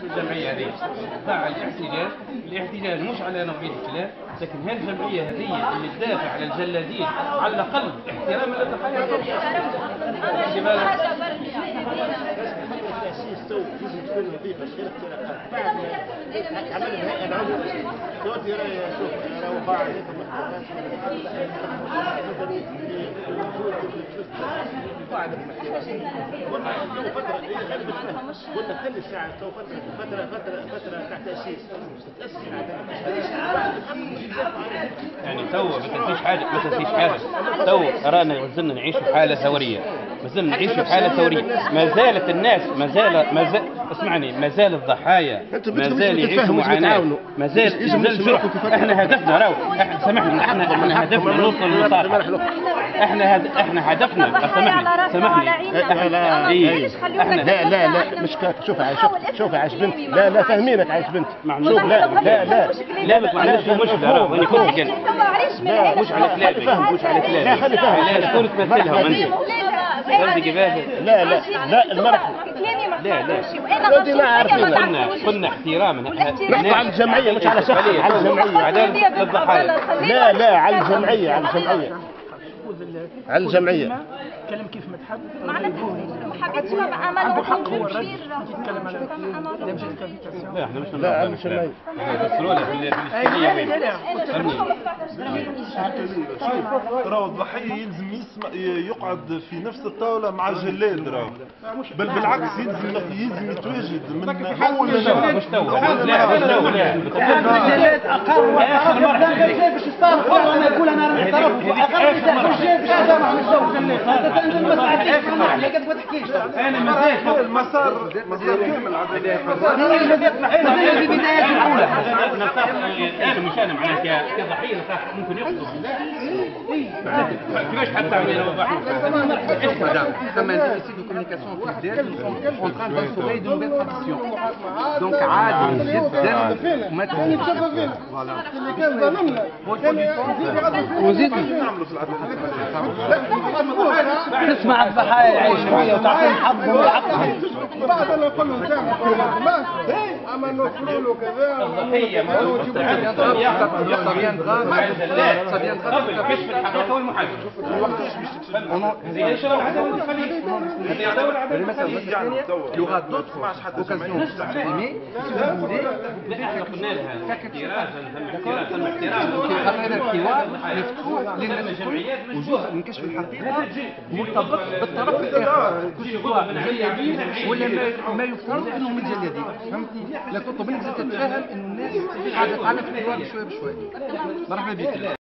الجمعية هذه تاع الاحتجاج مش على نوعية الكلام، لكن هذه الجمعية هذه اللي تدافع على الجلادين على الأقل احتراما للضحايا. قلنا خلي الساعة تو فترة تحت تأسيس يعني تو ما تنسيش حاجة تو رانا مازلنا نعيشوا حالة ثورية، ما زالت الناس اسمعني، ما زال الضحايا ما زال يعيشوا معاناة، ما زال الجرح. احنا هدفنا سامحني، احنا هدفنا نوصل للمصالحة. احنا هدفنا سامحني لا مش كاك. شوف عايش بنت، لا فاهمينك عايش بنت. شوف لا معلش مشكلة راني كنت قلت لا مش على كلامك، لا خلي فاهم لا تكون تمثلها وانت قصدي كيفاش. لا المرأة قلنا احتراما، نحكي على الجمعية مش على شخص، على الجمعية عدالة للضحايا. لا على الجمعية على الجمعية كلام كيف ما تحب. ما حبيتش عنده حق هو الرد يتكلم على لا احنا مش لا على الجمعية بسرولة بالاشكالية. راهو الضحية يلزم يقعد في نفس الطاولة مع الجلاد، راهو بل بالعكس يلزم يتواجد من أول لا مش تو آخر مرة باش يصطاد وانا يقول انا راني طرف اقرب المسار كامل مشان معناها كضحية ممكن يخطب كيفاش حتى Madame, comme un déficit de communication officielle, nous sommes en train d'instaurer de nouvelles traditions. Donc, عادي جدا وما تهمش. Voilà. تسمع الضحايا يعيش شويه وتعطيهم حقهم وحقهم. بعد ما نقول له اما نوصلوا له كذا الضحية ما هو قبل كشف الحقيقة والمحاكمة. Il y aura d'autres occasions de s'exprimer si vous voulez. احنا قلنا لها هذا الحوار مفتوح للناس الكل وجزء من كشف الحقيقة مرتبط بالطرف الآخر، سواء الجلادين ولا ما يفترض انهم متجلدين. فهمتني؟ لكن طب انك تتفهم انه الناس قاعدة تعلم في الحوار بشوية. مرحبا بك.